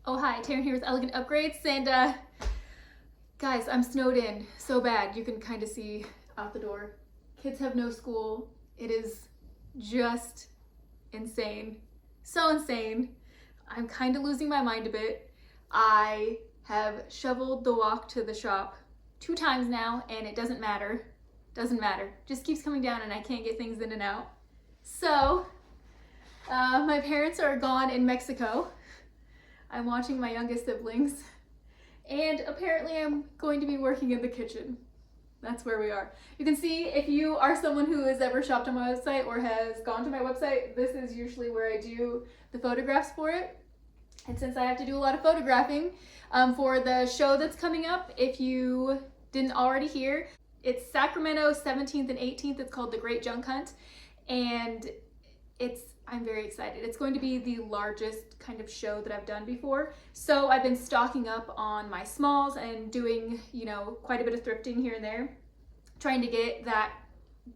Oh hi, Taryn here with Elegant Upgrades, and guys, I'm snowed in so bad. You can kind of see out the door. Kids have no school. It is just insane. So insane. I'm kind of losing my mind a bit. I have shoveled the walk to the shop 2 times now, and it doesn't matter. Doesn't matter. Just keeps coming down and I can't get things in and out. So, my parents are gone in Mexico. I'm watching my youngest siblings, and apparently I'm going to be working in the kitchen. That's where we are. You can see, if you are someone who has ever shopped on my website or has gone to my website, this is usually where I do the photographs for it. And since I have to do a lot of photographing for the show that's coming up, if you didn't already hear, it's Sacramento 17th and 18th. It's called The Great Junk Hunt, and I'm very excited. It's going to be the largest kind of show that I've done before. So I've been stocking up on my smalls and doing, quite a bit of thrifting here and there, trying to get that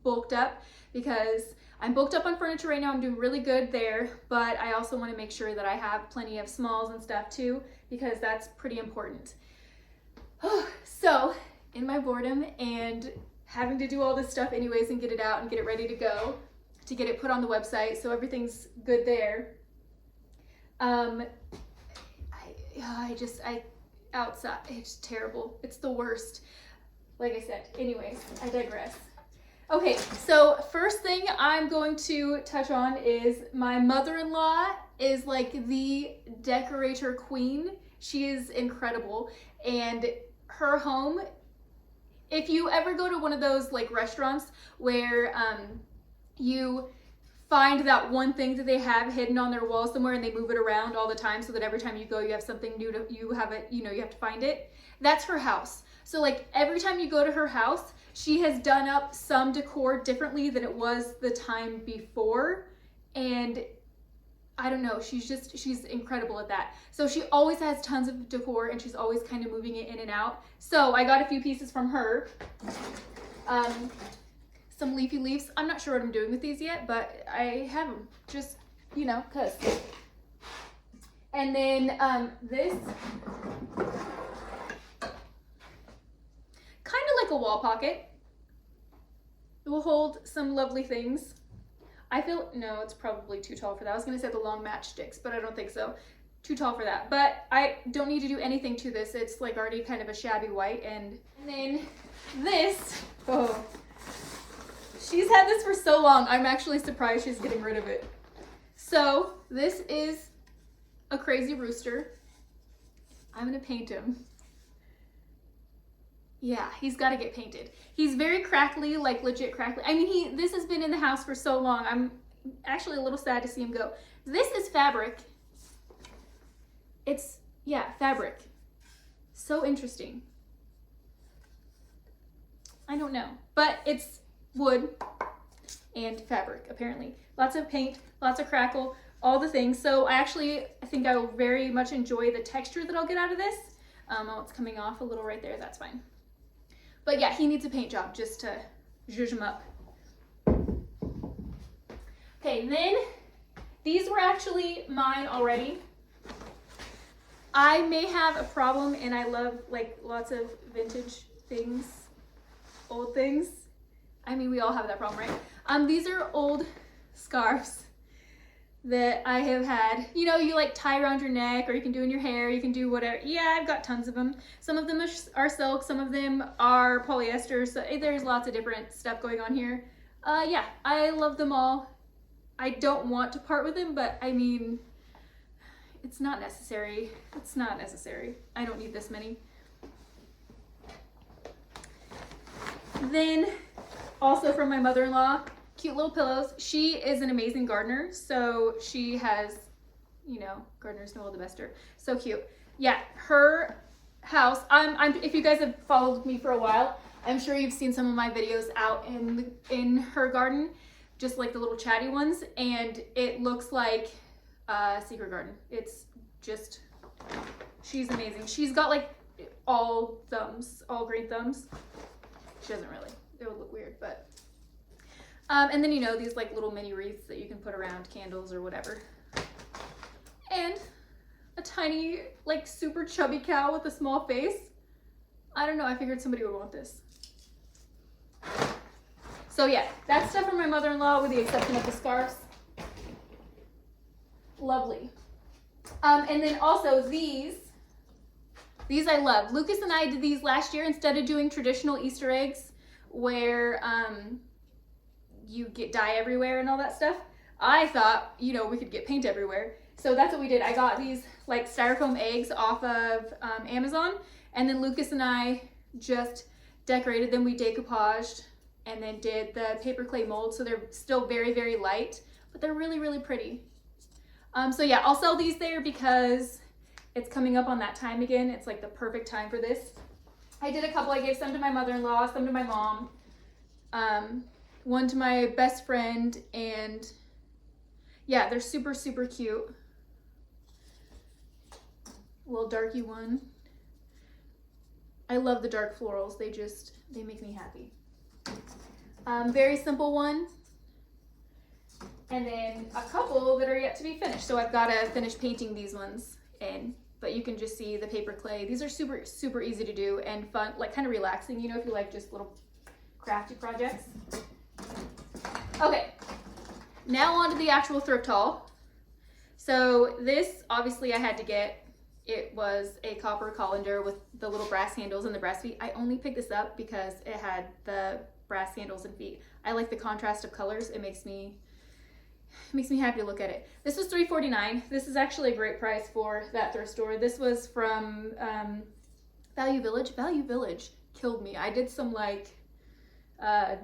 bulked up, because I'm booked up on furniture right now. I'm doing really good there, but I also want to make sure that I have plenty of smalls and stuff too, because that's pretty important. So in my boredom and having to do all this stuff anyways and get it out and get it ready to go, to get it put on the website so everything's good there. Outside, it's terrible. It's the worst. Like I said, anyways, I digress. Okay, so first thing I'm going to touch on is my mother-in-law is like the decorator queen. She is incredible, and her home, if you ever go to one of those like restaurants where you find that one thing that they have hidden on their wall somewhere and they move it around all the time so that every time you go you have something new you have to find it. That's her house. So like every time you go to her house, she has done up some decor differently than it was the time before, and I don't know, she's incredible at that. So she always has tons of decor and she's always kind of moving it in and out. So I got a few pieces from her. Some leafy leaves. I'm not sure what I'm doing with these yet, but I have them just, cause. And then this, kind of like a wall pocket. It will hold some lovely things. No, it's probably too tall for that. I was gonna say the long matchsticks, but I don't think so. Too tall for that. But I don't need to do anything to this. It's like already kind of a shabby white. And then this, she's had this for so long. I'm actually surprised she's getting rid of it. So this is a crazy rooster. I'm gonna paint him. Yeah, he's got to get painted. He's very crackly, like legit crackly. I mean, this has been in the house for so long. I'm actually a little sad to see him go. This is fabric. Fabric. So interesting. I don't know, but it's wood and fabric, apparently. Lots of paint, lots of crackle, all the things. So I think I will very much enjoy the texture that I'll get out of this. Oh, it's coming off a little right there, that's fine. But yeah, he needs a paint job just to zhuzh him up. Okay, then these were actually mine already. I may have a problem, and I love like lots of vintage things, old things. I mean, we all have that problem, right? These are old scarves that I have had. You like tie around your neck, or you can do in your hair, you can do whatever. Yeah, I've got tons of them. Some of them are silk, some of them are polyester, so there's lots of different stuff going on here. Yeah, I love them all. I don't want to part with them, but I mean, it's not necessary. It's not necessary. I don't need this many. Then, also from my mother-in-law, cute little pillows. She is an amazing gardener, so she has, gardeners know all the best. So cute. Yeah, her house. If you guys have followed me for a while, I'm sure you've seen some of my videos out in her garden, just like the little chatty ones, and it looks like a secret garden. It's just, she's amazing. She's got like all green thumbs. She doesn't really. It would look weird, but. And then these like little mini wreaths that you can put around candles or whatever. And a tiny tiny, like super chubby cow with a small face. I don't know, I figured somebody would want this. So yeah, that's stuff from my mother-in-law with the exception of the scarves. Lovely. And then also these I love. Lucas and I did these last year instead of doing traditional Easter eggs where you get dye everywhere and all that stuff. I thought, you know, we could get paint everywhere. So that's what we did. I got these like styrofoam eggs off of Amazon, and then Lucas and I just decorated them. We decoupaged and then did the paper clay mold. So they're still very, very light, but they're really, really pretty. So yeah, I'll sell these there because it's coming up on that time again. It's like the perfect time for this. I did a couple. I gave some to my mother-in-law, some to my mom, one to my best friend, and yeah, they're super, super cute. A little darky one. I love the dark florals. They make me happy. Very simple one. And then a couple that are yet to be finished. So I've got to finish painting these ones in, but you can just see the paper clay. These are super, super easy to do and fun, like kind of relaxing, you know, if you like just little crafty projects. Okay, now on to the actual thrift haul. So this, obviously I had to get, it was a copper colander with the little brass handles and the brass feet. I only picked this up because it had the brass handles and feet. I like the contrast of colors. It makes me happy to look at it. This was $3.49. This is actually a great price for that thrift store. This was from Value Village. Value Village killed me. I did some like, I'll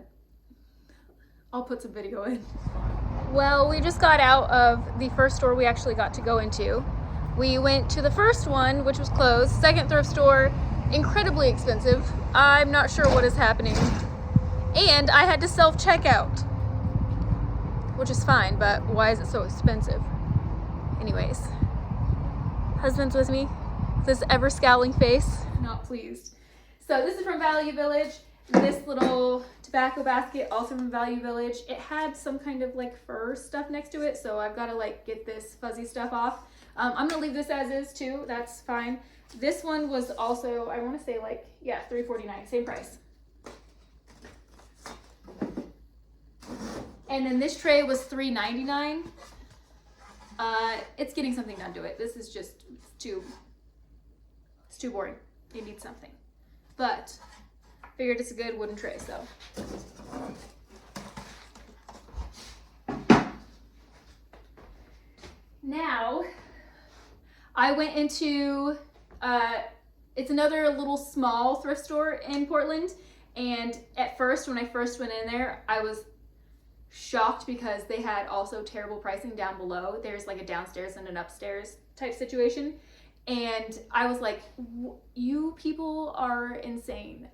put some video in. Well, we just got out of the first store we actually got to go into. We went to the first one, which was closed. Second thrift store, incredibly expensive. I'm not sure what is happening. And I had to self-checkout, which is fine, but why is it so expensive? Anyways, husband's with me, this ever scowling face, not pleased. So this is from Value Village. This little tobacco basket, also from Value Village. It had some kind of like fur stuff next to it, so I've got to like get this fuzzy stuff off. I'm gonna leave this as is too, that's fine. This one was also, I wanna say like, yeah, $3.49, same price. And then this tray was $3.99. It's getting something done to it. This is just it's too boring. It needs something. But figured it's a good wooden tray, so. Now, I went into, it's another little small thrift store in Portland. And at first, when I first went in there, I was shocked because they had also terrible pricing down below. There's like a downstairs and an upstairs type situation. And I was like, you people are insane.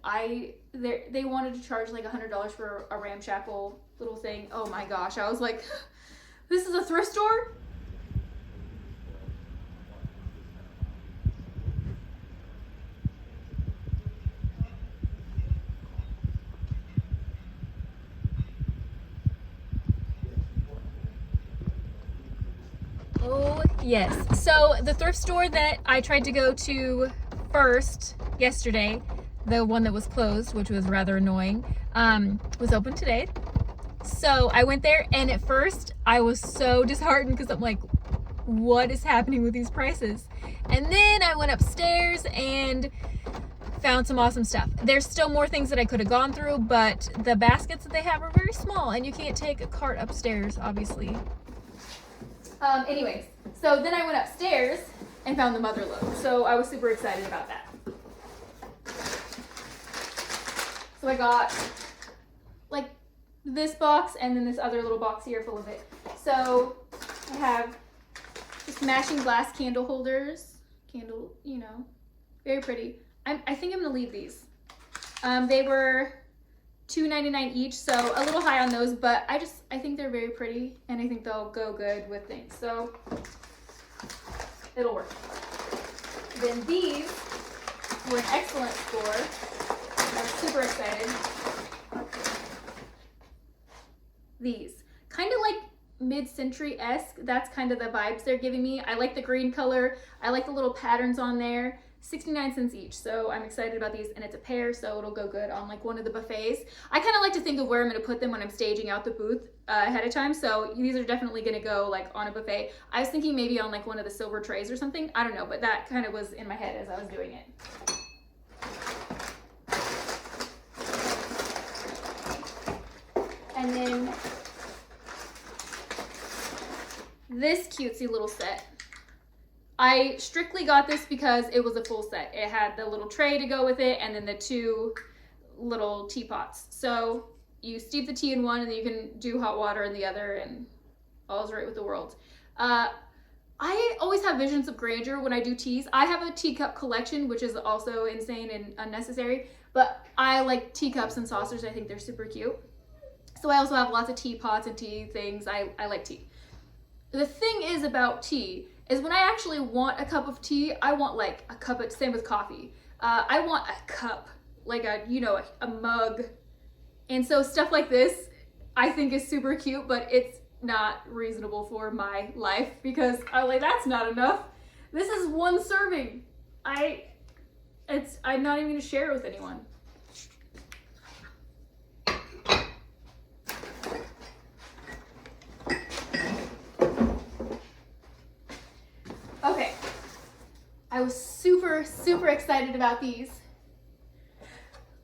They wanted to charge like $100 for a ramshackle little thing. Oh my gosh. I was like, this is a thrift store? Oh yes. So the thrift store that I tried to go to first yesterday, the one that was closed, which was rather annoying, was open today. So I went there, and at first I was so disheartened because I'm like, what is happening with these prices? And then I went upstairs and found some awesome stuff. There's still more things that I could have gone through, but the baskets that they have are very small and you can't take a cart upstairs, obviously. Anyways, so then I went upstairs and found the mother load. So I was super excited about that. So I got like this box and then this other little box here full of it. So I have just matching glass candle holders. Candle, you know, very pretty. I think I'm gonna leave these. They were $2.99 each, so a little high on those, but I think they're very pretty and I think they'll go good with things. So it'll work. Then these were an excellent score. I was super excited. These kind of like mid-century-esque. That's kind of the vibes they're giving me. I like the green color. I like the little patterns on there. 69 cents each, so I'm excited about these, and it's a pair, so it'll go good on like one of the buffets. I kind of like to think of where I'm going to put them when I'm staging out the booth ahead of time, so these are definitely going to go like on a buffet. I was thinking maybe on like one of the silver trays or something. I don't know, but that kind of was in my head as I was doing it. And then this cutesy little set. I strictly got this because it was a full set. It had the little tray to go with it and then the 2 little teapots. So you steep the tea in one and then you can do hot water in the other and all's right with the world. I always have visions of grandeur when I do teas. I have a teacup collection, which is also insane and unnecessary, but I like teacups and saucers. I think they're super cute. So I also have lots of teapots and tea things. I like tea. The thing is about tea is when I actually want a cup of tea, I want like a cup of, same with coffee. I want a cup, like a, you know, a mug. And so stuff like this, I think is super cute, but it's not reasonable for my life because I'm like, that's not enough. This is 1 serving. I'm not even gonna share it with anyone. Okay, I was super, super excited about these.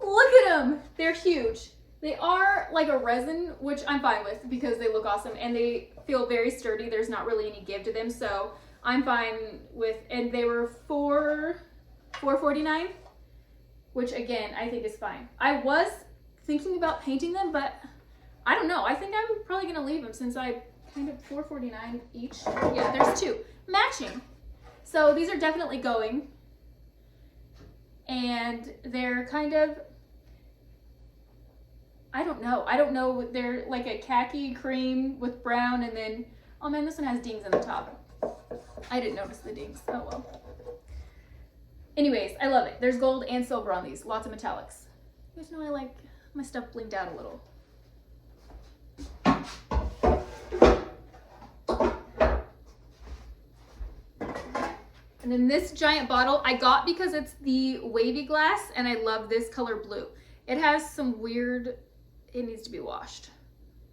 Look at them, they're huge. They are like a resin, which I'm fine with because they look awesome and they feel very sturdy. There's not really any give to them, so I'm fine with, and they were $4.49, which again, I think is fine. I was thinking about painting them, but I don't know. I think I'm probably gonna leave them since I kind of $4.49 each. Yeah, there's 2 matching. So these are definitely going. And they're kind of, I don't know. They're like a khaki cream with brown and then, oh man, this one has dings in the top. I didn't notice the dings, oh well. Anyways, I love it. There's gold and silver on these, lots of metallics. You guys know I like my stuff blinged out a little. And then this giant bottle I got because it's the wavy glass and I love this color blue. It has some weird, it needs to be washed.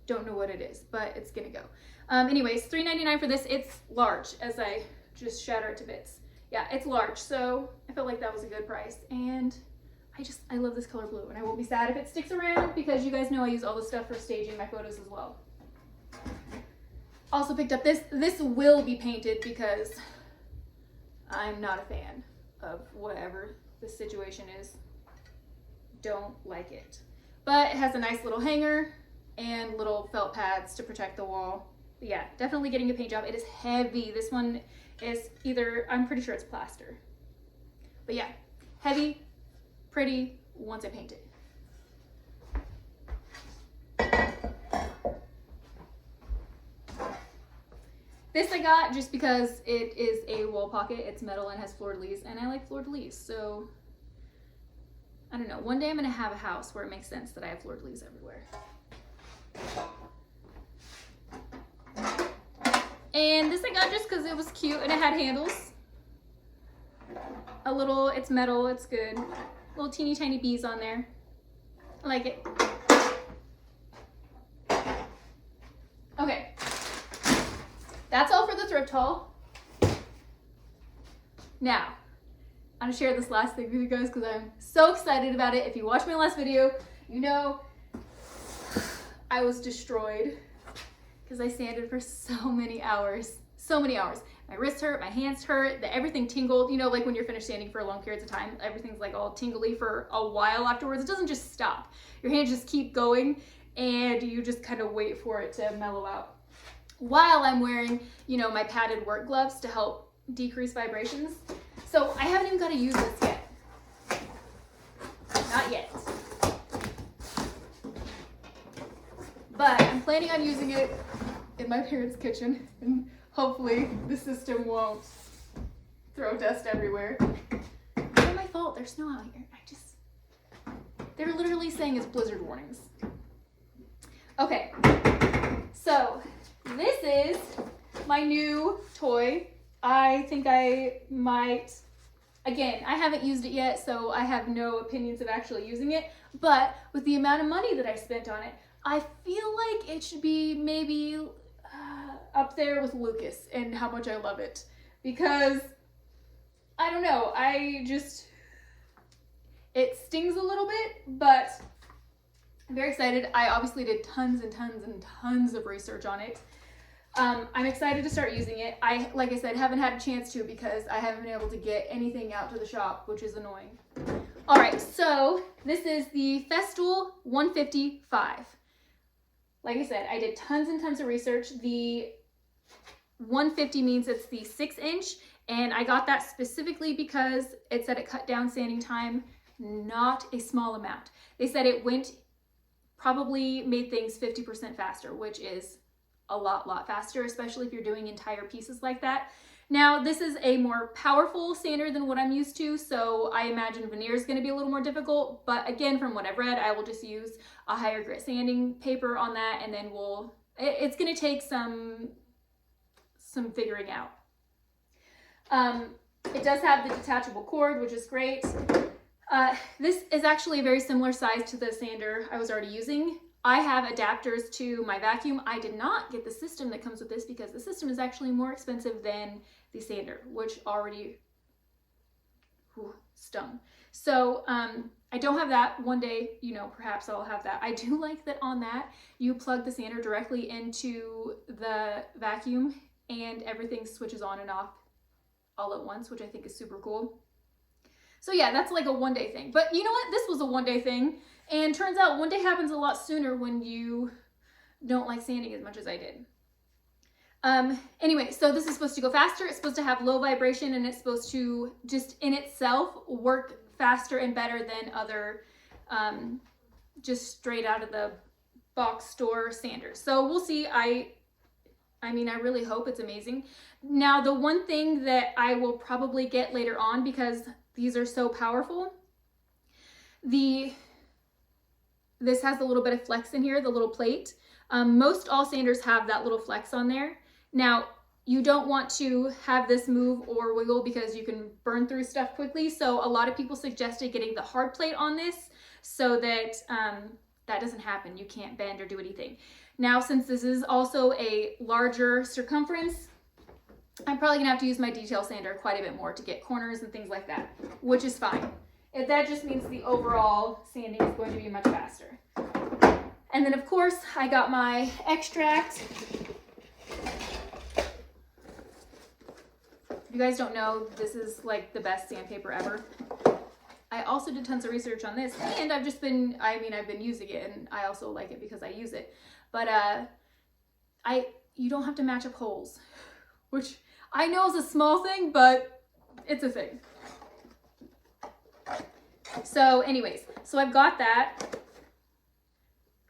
Don't know what it is, but it's gonna go. Anyways, $3.99 for this. It's large as I just shatter it to bits. Yeah, it's large, so I felt like that was a good price. And I love this color blue and I won't be sad if it sticks around because you guys know I use all this stuff for staging my photos as well. Also picked up this. This will be painted because I'm not a fan of whatever the situation is. Don't like it. But it has a nice little hanger and little felt pads to protect the wall. But yeah, definitely getting a paint job. It is heavy. This one is either, I'm pretty sure it's plaster. But yeah, heavy, pretty, once I paint it. This I got just because it is a wall pocket. It's metal and has fleur-de-lis, and I like fleur-de-lis, so I don't know. One day I'm gonna have a house where it makes sense that I have fleur-de-lis everywhere. And this I got just because it was cute and it had handles. A little, it's metal, it's good. Little teeny tiny bees on there. I like it. Okay. That's all for the thrift haul. Now, I'm gonna share this last thing with you guys because I'm so excited about it. If you watched my last video, you know I was destroyed because I sanded for so many hours. So many hours. My wrists hurt, my hands hurt, everything tingled. You know, like when you're finished sanding for long periods of time, everything's like all tingly for a while afterwards. It doesn't just stop. Your hands just keep going and you just kind of wait for it to mellow out. While I'm wearing, you know, my padded work gloves to help decrease vibrations. So I haven't even got to use this yet. Not yet. But I'm planning on using it in my parents' kitchen and hopefully the system won't throw dust everywhere. It's not my fault, there's snow out here. They're literally saying it's blizzard warnings. Okay, so This is my new toy. I think I might, again, I haven't used it yet, so I have no opinions of actually using it, but with the amount of money that I spent on it, I feel like it should be maybe up there with Lucas and how much I love it. Because, I don't know, it stings a little bit, but I'm very excited. I obviously did tons and tons and tons of research on it. I'm excited to start using it. Like I said, haven't had a chance to because I haven't been able to get anything out to the shop, which is annoying. All right, so this is the Festool 155. Like I said, I did tons and tons of research. The 150 means it's the 6-inch, and I got that specifically because it said it cut down sanding time, not a small amount. They said it probably made things 50% faster, which is a lot faster, especially if you're doing entire pieces like that. Now, this is a more powerful sander than what I'm used to, so I imagine veneer is going to be a little more difficult, but again, from what I've read, I will just use a higher grit sanding paper on that, and then it's going to take some figuring out. It does have the detachable cord, which is great. This is actually a very similar size to the sander I was already using. I have adapters to my vacuum. I did not get the system that comes with this because the system is actually more expensive than the sander, which already stung. So I don't have that. One day, perhaps I'll have that. I do like that on that, you plug the sander directly into the vacuum and everything switches on and off all at once, which I think is super cool. So yeah, that's like a one-day thing. But you know what? This was a one-day thing. And turns out one day happens a lot sooner when you don't like sanding as much as I did. Anyway, so this is supposed to go faster. It's supposed to have low vibration, and it's supposed to just in itself work faster and better than other just straight out of the box store sanders. So we'll see. I mean, I really hope it's amazing. Now, the one thing that I will probably get later on, because these are so powerful, this has a little bit of flex in here, the little plate. Most all sanders have that little flex on there. Now, you don't want to have this move or wiggle because you can burn through stuff quickly. So a lot of people suggested getting the hard plate on this so that that doesn't happen. You can't bend or do anything. Now, since this is also a larger circumference, I'm probably gonna have to use my detail sander quite a bit more to get corners and things like that, which is fine. If that just means the overall sanding is going to be much faster. And then of course, I got my extract. If you guys don't know, this is like the best sandpaper ever. I also did tons of research on this, and I've been using it, and I also like it because I use it. But you don't have to match up holes, which I know is a small thing, but it's a thing. So anyways, so I've got that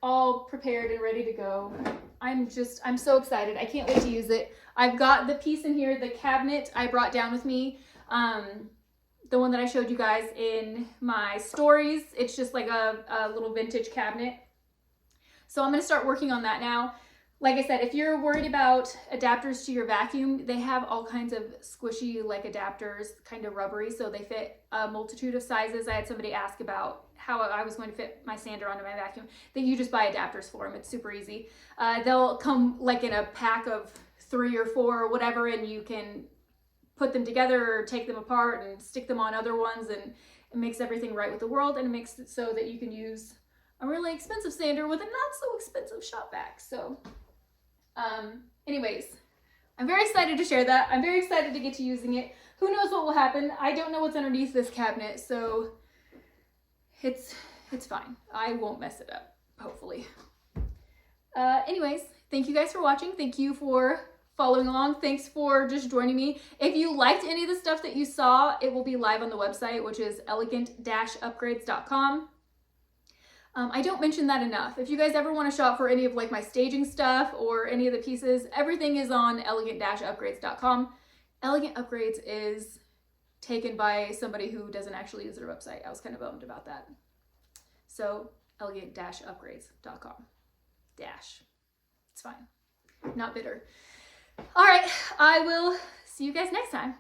all prepared and ready to go. I'm so excited. I can't wait to use it. I've got the piece in here, the cabinet I brought down with me. The one that I showed you guys in my stories. It's just like a little vintage cabinet. So I'm gonna start working on that now. Like I said, if you're worried about adapters to your vacuum, they have all kinds of squishy like adapters, kind of rubbery, so they fit a multitude of sizes. I had somebody ask about how I was going to fit my sander onto my vacuum. That you just buy adapters for them. It's super easy. They'll come like in a pack of 3 or 4 or whatever, and you can put them together or take them apart and stick them on other ones, and it makes everything right with the world, and it makes it so that you can use a really expensive sander with a not so expensive shop vac. So anyways, I'm very excited to share that. I'm very excited to get to using it. Who knows what will happen? I don't know what's underneath this cabinet, so it's fine. I won't mess it up, hopefully. Anyways, thank you guys for watching. Thank you for following along. Thanks for just joining me. If you liked any of the stuff that you saw, it will be live on the website, which is elegant-upgrades.com. I don't mention that enough. If you guys ever want to shop for any of like my staging stuff or any of the pieces, everything is on elegant-upgrades.com. Elegant Upgrades is taken by somebody who doesn't actually use their website. I was kind of bummed about that. So elegant-upgrades.com. It's fine. not bitter. All right, I will see you guys next time.